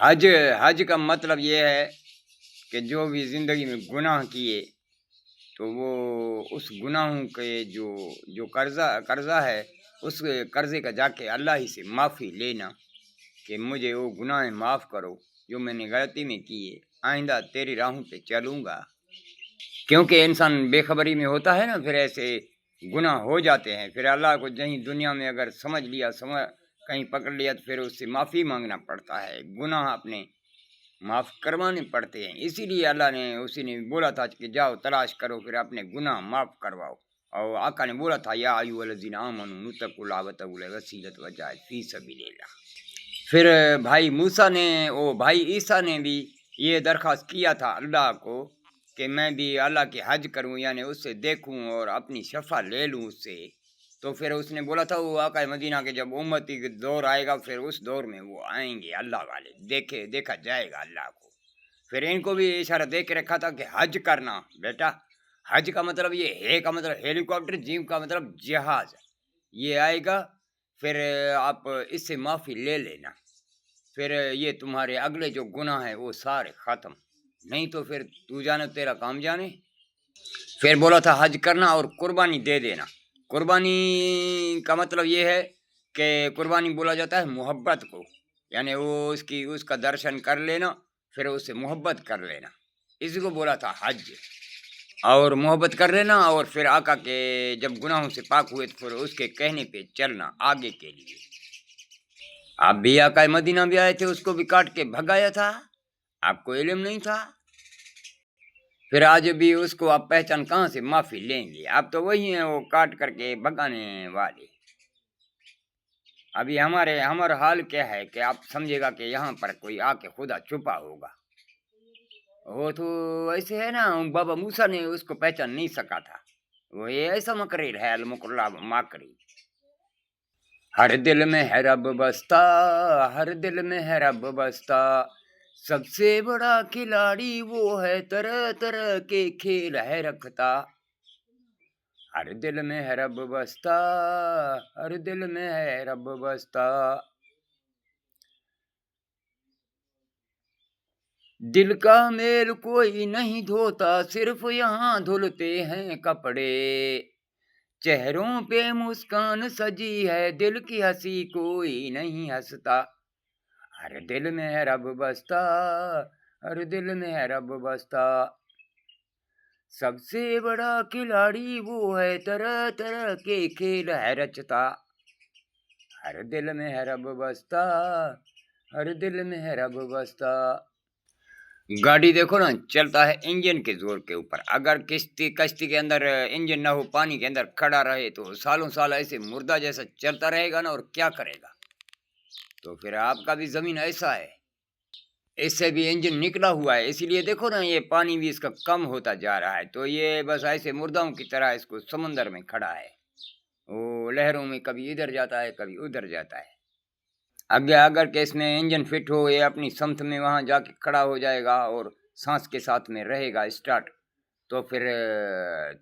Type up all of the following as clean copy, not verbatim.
हज हज का मतलब ये है कि जो भी ज़िंदगी में गुनाह किए तो वो उस गुनाहों के जो जो कर्ज़ा है उस कर्ज़े का जाके अल्लाह ही से माफ़ी लेना कि मुझे वो गुनाह माफ़ करो जो मैंने गलती में किए, आइंदा तेरी राहों पे चलूँगा। क्योंकि इंसान बेखबरी में होता है ना, फिर ऐसे गुनाह हो जाते हैं, फिर अल्लाह को कहीं दुनिया में अगर समझ लिया, कहीं पकड़ लिया तो फिर उससे माफ़ी मांगना पड़ता है, गुनाह अपने माफ़ करवाने पड़ते हैं। इसीलिए अल्लाह ने उसी ने बोला था कि जाओ तलाश करो, फिर अपने गुनाह माफ़ करवाओ। और आका ने बोला था या अय्युहल्लज़ीना आमनू इत्तक़ुल्लाह वब्तग़ूल वसीलत वजाहिद फ़ी सबीलिल्लाह। फिर भाई ईसा ने भी ये दरख्वास्त किया था अल्लाह को कि मैं भी अल्लाह की हज करूं, यानी उससे देखूं और अपनी शफा ले लूं उससे। तो फिर उसने बोला था वो आका मदीना के जब उम्मती का दौर आएगा फिर उस दौर में वो आएंगे अल्लाह वाले, देखा जाएगा अल्लाह को। फिर इनको भी इशारा दे के रखा था कि हज करना बेटा। हज का मतलब ये है का मतलब हेलीकॉप्टर, जीम का मतलब जहाज, ये आएगा फिर आप इससे माफ़ी ले लेना, फिर ये तुम्हारे अगले जो गुनाह है वो सारे ख़त्म, नहीं तो फिर तू जाने तेरा काम जाने। फिर बोला था हज करना और कुर्बानी दे देना। कुर्बानी का मतलब ये है कि कुर्बानी बोला जाता है मोहब्बत को, यानी वो उसका दर्शन कर लेना, फिर उससे मोहब्बत कर लेना, इसी को बोला था हज। और मोहब्बत कर लेना और फिर आका के जब गुनाहों से पाक हुए तो फिर उसके कहने पे चलना आगे के लिए। आप भी आका मदीना भी आए थे, उसको भी काट के भगाया था, आपको इल्म नहीं था। फिर आज भी उसको आप पहचान कहाँ से माफ़ी लेंगे? आप तो वही हैं वो काट करके भगाने वाले। अभी हमारा हाल क्या है कि आप समझेगा कि यहाँ पर कोई आके खुदा छुपा होगा। वो तो ऐसे है ना, बाबा मूसा ने उसको पहचान नहीं सका था। वो ये ऐसा मकरीर है, अलमुकर्रा माकरी। हर दिल में है रब बसता, हर दिल में है रब बसता, सबसे बड़ा खिलाड़ी वो है, तरह तरह के खेल है रखता। हर दिल में है रब बसता, हर दिल में है रब बसता। दिल का मेल कोई नहीं धोता, सिर्फ यहाँ धुलते हैं कपड़े। चेहरों पे मुस्कान सजी है, दिल की हंसी कोई नहीं हंसता। हर दिल में है रब बसता, हर दिल में है रब बसता, सबसे बड़ा खिलाड़ी वो है, तरह तरह के खेल है रचता। हर दिल में है रब बसता, हर दिल में है रब बसता। गाड़ी देखो ना, चलता है इंजन के जोर के ऊपर। अगर कश्ती के अंदर इंजन ना हो, पानी के अंदर खड़ा रहे तो सालों साल ऐसे मुर्दा जैसा चलता रहेगा ना, और क्या करेगा। तो फिर आपका भी जमीन ऐसा है, इससे भी इंजन निकला हुआ है, इसीलिए देखो ना ये पानी भी इसका कम होता जा रहा है। तो ये बस ऐसे मुर्दाओं की तरह इसको समंदर में खड़ा है, वो लहरों में कभी इधर जाता है कभी उधर जाता है। आगे अगर के इसमें इंजन फिट हो, ये अपनी समत में वहां जाके खड़ा हो जाएगा और सांस के साथ में रहेगा स्टार्ट, तो फिर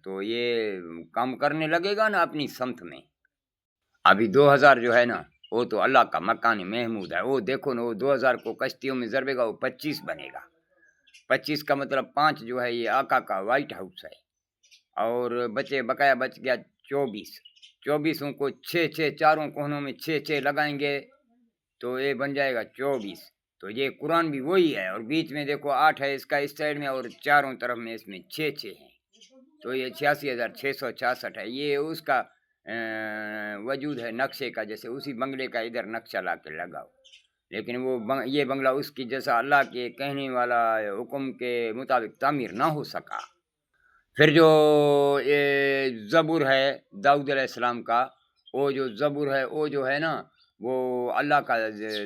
तो ये काम करने लगेगा ना अपनी समत में। अभी 2000 जो है ना, वो तो अल्लाह का मकान महमूद है। वो देखो ना, वो 2000 को कश्तियों में जरबेगा, वो 25 बनेगा। 25 का मतलब 5 जो है ये आका का व्हाइट हाउस है, और बकाया बच गया 24। 24 को 6 चारों कोनों में 6 लगाएंगे तो ये बन जाएगा 24। तो ये कुरान भी वही है, और बीच में देखो 8 है इसका इस साइड में, और चारों तरफ में इसमें 6 हैं, तो ये 86,666 है। ये उसका वजूद है नक्शे का, जैसे उसी बंगले का इधर नक्शा ला के लगाओ, लेकिन वो ये बंगला उसकी जैसा अल्लाह के कहने वाला हुक्म के मुताबिक तामीर ना हो सका। फिर जो ये ज़बूर है दाऊद अलैहिस्सलाम का, वो जो ज़बूर है वो जो है ना, वो अल्लाह का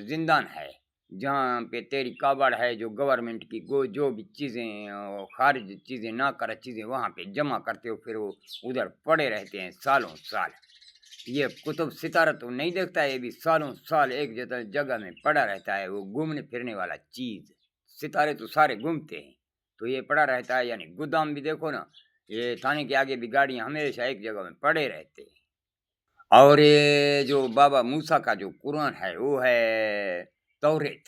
जिंदान है, जहाँ पे तेरी काबड़ है, जो गवर्नमेंट की जो भी चीज़ें खारिज चीज़ें ना कर चीज़ें वहाँ पे जमा करते हो, फिर वो उधर पड़े रहते हैं सालों साल। ये कुतुब सितारा तो नहीं देखता है, ये भी सालों साल एक जगह में पड़ा रहता है, वो घूमने फिरने वाला चीज़। सितारे तो सारे घूमते हैं, तो ये पड़ा रहता है। यानी गोदाम भी देखो ना, ये थाने के आगे भी गाड़ियाँ हमेशा एक जगह में पड़े रहते हैं। और ये जो बाबा मूसा का जो कुरान है वो है तौरेत,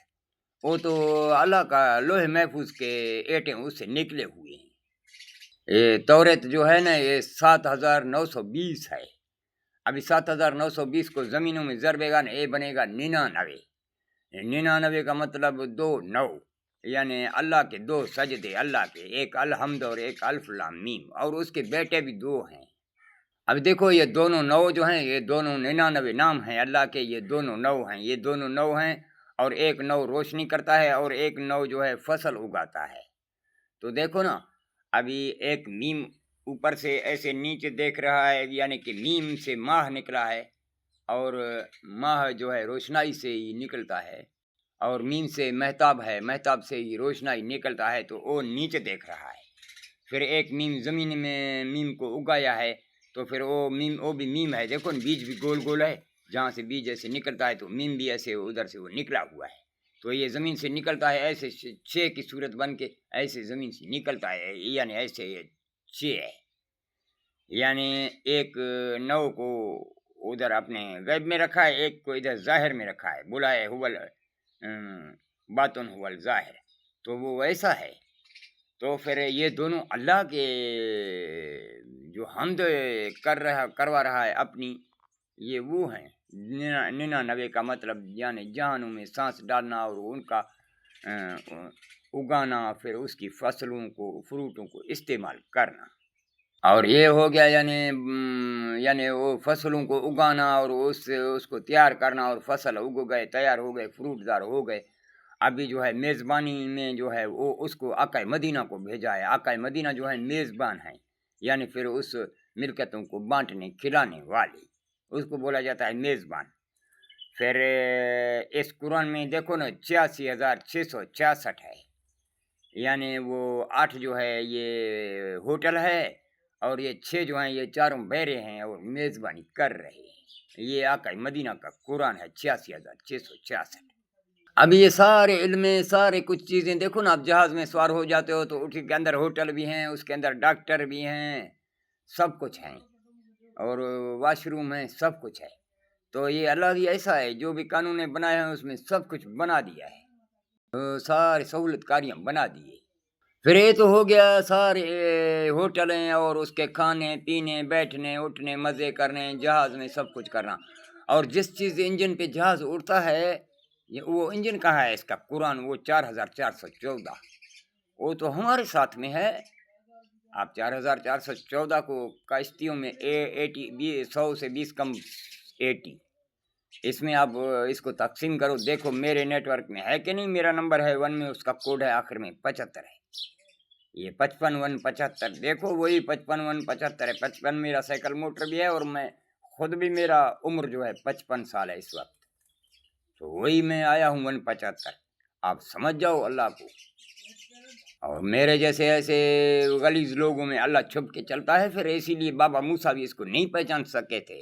وہ تو اللہ کا لوح محفوظ کے ایٹیں اس سے نکلے ہوئے ہیں۔ یہ توریت جو ہے نا یہ 7920 ہے۔ ابھی 7920 کو زمینوں میں ضربے گا نا یہ بنے گا 99۔ 99 کا مطلب 2 9، یعنی اللہ کے 2 سجدے اللہ کے، ایک الحمد اور ایک الف لام میم، اور اس کے بیٹے بھی 2 ہیں۔ اب دیکھو یہ دونوں 9 جو ہیں یہ دونوں 99 نام ہیں اللہ کے، یہ دونوں 9 ہیں، یہ دونوں 9 ہیں، اور ایک 9 روشنی کرتا ہے اور ایک 9 جو ہے فصل اگاتا ہے۔ تو دیکھو نا ابھی ایک میم اوپر سے ایسے نیچے دیکھ رہا ہے، یعنی کہ میم سے ماہ نکلا ہے، اور ماہ جو ہے روشنائی سے ہی نکلتا ہے، اور میم سے مہتاب ہے، مہتاب سے ہی روشنائی نکلتا ہے، تو وہ نیچے دیکھ رہا ہے۔ پھر ایک میم زمین میں میم کو اگایا ہے، تو پھر وہ بھی میم ہے، دیکھو بیج بھی گول گول ہے، جہاں سے بیج ایسے نکلتا ہے تو میم بھی ایسے ادھر سے وہ نکلا ہوا ہے، تو یہ زمین سے نکلتا ہے ایسے 6 کی صورت بن کے ایسے زمین سے نکلتا ہے، یعنی ایسے 6 ہے، یعنی ایک 9 کو ادھر اپنے غیب میں رکھا ہے، ایک کو ادھر ظاہر میں رکھا ہے، بولا ہے حول باطن حول ظاہر، تو وہ ایسا ہے۔ تو پھر یہ دونوں اللہ کے جو حمد کروا رہا ہے اپنی، یہ وہ ہیں 99 کا مطلب یعنی جہانوں میں سانس ڈالنا اور ان کا اگانا، پھر اس کی فصلوں کو فروٹوں کو استعمال کرنا، اور یہ ہو گیا یعنی وہ فصلوں کو اگانا اور اس کو تیار کرنا، اور فصل اگ گئے، تیار ہو گئے، فروٹ دار ہو گئے۔ ابھی جو ہے میزبانی میں جو ہے وہ اس کو آقا مدینہ کو بھیجا ہے، آقا مدینہ جو ہے میزبان ہیں، یعنی پھر اس ملکتوں کو بانٹنے کھلانے والے، اس کو بولا جاتا ہے میزبان۔ پھر اس قرآن میں دیکھو نا 86,666 ہے، یعنی وہ 8 جو ہے یہ ہوٹل ہے، اور یہ 6 جو ہیں یہ چاروں بیرے ہیں اور میزبانی کر رہے ہیں۔ یہ آقا مدینہ کا قرآن ہے 86,666۔ ابھی یہ سارے علم سارے کچھ چیزیں دیکھو نا، آپ جہاز میں سوار ہو جاتے ہو تو اس کے اندر ہوٹل بھی ہیں، اس کے اندر ڈاکٹر بھی ہیں، سب کچھ ہیں، اور واش روم ہے، سب کچھ ہے۔ تو یہ اللہ بھی ایسا ہے، جو بھی قانون نے بنایا ہے اس میں سب کچھ بنا دیا ہے، سارے سہولت کاریاں بنا دیے۔ پھر یہ تو ہو گیا سارے ہوٹل ہیں اور اس کے کھانے پینے بیٹھنے اٹھنے مزے کرنے جہاز میں سب کچھ کرنا، اور جس چیز انجن پہ جہاز اڑتا ہے وہ انجن کہاں ہے اس کا؟ قرآن، وہ 4414، وہ تو ہمارے ساتھ میں ہے۔ آپ 4414 کو کشتیوں میں 100 سے 20 کم 80، اس میں آپ اس کو تقسیم کرو، دیکھو میرے نیٹ ورک میں ہے کہ نہیں، میرا نمبر ہے 1 میں، اس کا کوڈ ہے آخر میں 75 ہے، یہ 55-175، دیکھو وہی 55-175 ہے۔ 55 میرا سائیکل موٹر بھی ہے، اور میں خود بھی میرا عمر جو ہے 55 سال ہے اس وقت، تو وہی میں آیا ہوں 175۔ آپ سمجھ جاؤ اللہ کو، اور میرے جیسے ایسے غلیظ لوگوں میں اللہ چھپ کے چلتا ہے، پھر اسی لیے بابا موسیٰ بھی اس کو نہیں پہچان سکے تھے۔